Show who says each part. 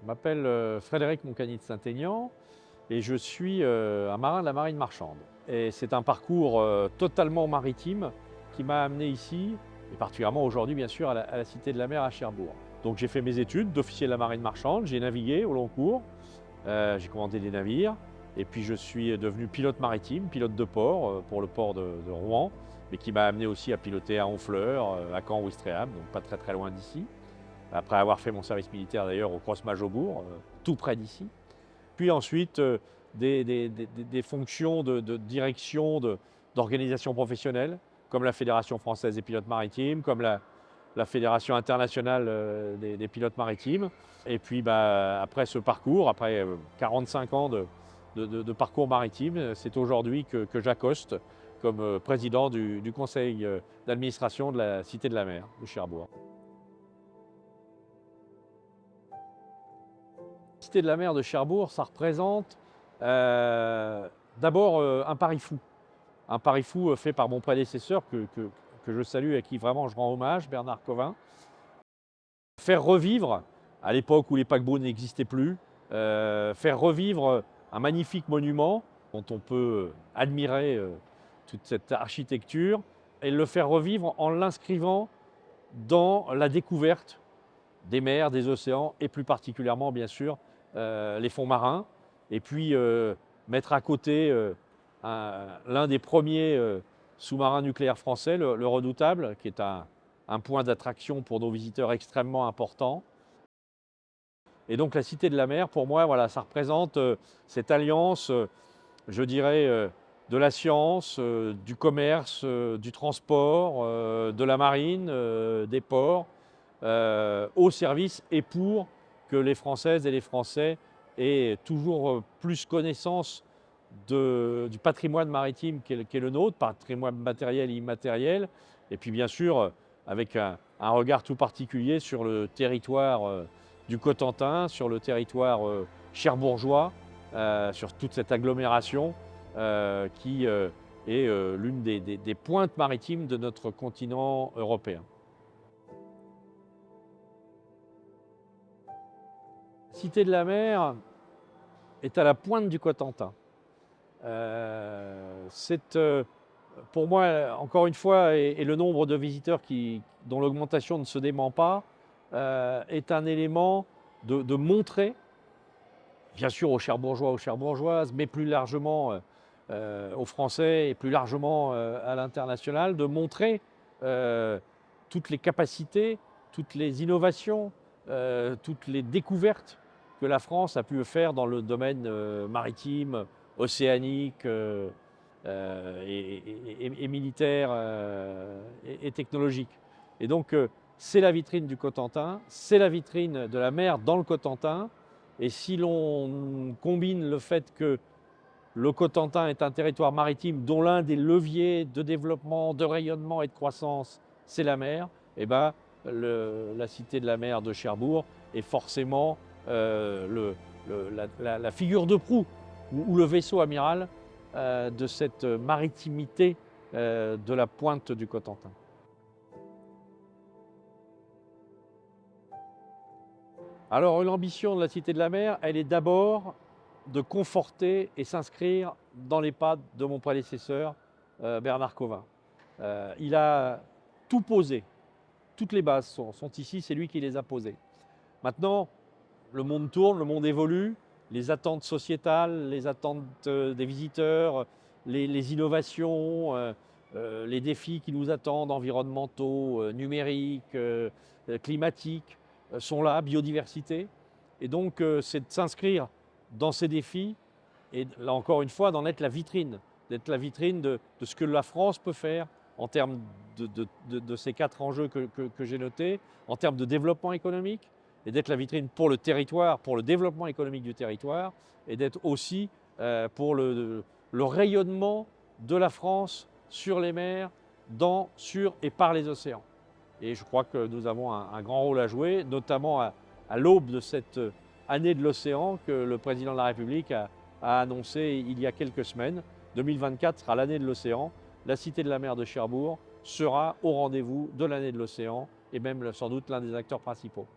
Speaker 1: Je m'appelle Frédéric Moncani de Saint-Aignan et je suis un marin de la marine marchande. Et c'est un parcours totalement maritime qui m'a amené ici, et particulièrement aujourd'hui bien sûr à la Cité de la Mer à Cherbourg. Donc j'ai fait mes études d'officier de la marine marchande, j'ai navigué au long cours, j'ai commandé des navires et puis je suis devenu pilote maritime, pilote de port pour le port de Rouen, mais qui m'a amené aussi à piloter à Honfleur, à Caen-Ouistreham, donc pas très très loin d'ici. Après avoir fait mon service militaire d'ailleurs au Cross-Majaubourg, tout près d'ici. Puis ensuite, des fonctions de direction d'organisation professionnelle, comme la Fédération française des pilotes maritimes, comme la Fédération internationale des pilotes maritimes. Et puis après ce parcours, après 45 ans de parcours maritime, c'est aujourd'hui que j'accoste comme président du conseil d'administration de la Cité de la Mer de Cherbourg. La Cité de la Mer de Cherbourg, ça représente d'abord un pari fou. Un pari fou fait par mon prédécesseur que je salue et à qui vraiment je rends hommage, Bernard Covin. Faire revivre, à l'époque où les paquebots n'existaient plus, faire revivre un magnifique monument dont on peut admirer toute cette architecture et le faire revivre en l'inscrivant dans la découverte des mers, des océans et plus particulièrement bien sûr les fonds marins. Et puis mettre à côté l'un des premiers sous-marins nucléaires français, le Redoutable, qui est un point d'attraction pour nos visiteurs extrêmement important. Et donc la Cité de la Mer, pour moi, voilà, ça représente cette alliance, je dirais, de la science, du commerce, du transport, de la marine, des ports, au service et pour que les Françaises et les Français aient toujours plus connaissance du patrimoine maritime qu'est le nôtre, patrimoine matériel et immatériel, et puis bien sûr avec un regard tout particulier sur le territoire du Cotentin, sur le territoire cherbourgeois, sur toute cette agglomération qui est l'une des pointes maritimes de notre continent européen. Cité de la Mer est à la pointe du Cotentin. C'est pour moi, encore une fois, et le nombre de visiteurs dont l'augmentation ne se dément pas, est un élément de montrer, bien sûr aux Cherbourgeois, aux Cherbourgeoises, mais plus largement aux Français et plus largement à l'international, de montrer toutes les capacités, toutes les innovations, toutes les découvertes que la France a pu faire dans le domaine maritime, océanique et militaire et technologique. Et donc, c'est la vitrine du Cotentin, c'est la vitrine de la mer dans le Cotentin. Et si l'on combine le fait que le Cotentin est un territoire maritime dont l'un des leviers de développement, de rayonnement et de croissance, c'est la mer, et ben, la Cité de la Mer de Cherbourg est forcément la figure de proue ou le vaisseau amiral de cette maritimité de la pointe du Cotentin. Alors l'ambition de la Cité de la Mer, elle est d'abord de conforter et s'inscrire dans les pas de mon prédécesseur, Bernard Covin. Il a tout posé, toutes les bases sont ici, c'est lui qui les a posées. Maintenant, le monde tourne, le monde évolue, les attentes sociétales, les attentes des visiteurs, les innovations, les défis qui nous attendent, environnementaux, numériques, climatiques, sont là, biodiversité. Et donc, c'est de s'inscrire dans ces défis et là encore une fois, d'en être la vitrine, d'être la vitrine de ce que la France peut faire en termes de ces 4 enjeux que j'ai notés, en termes de développement économique, et d'être la vitrine pour le territoire, pour le développement économique du territoire, et d'être aussi pour le rayonnement de la France sur les mers, dans, sur et par les océans. Et je crois que nous avons un grand rôle à jouer, notamment à l'aube de cette année de l'océan que le président de la République a annoncé il y a quelques semaines. 2024 sera l'année de l'océan. La Cité de la Mer de Cherbourg sera au rendez-vous de l'année de l'océan et même sans doute l'un des acteurs principaux.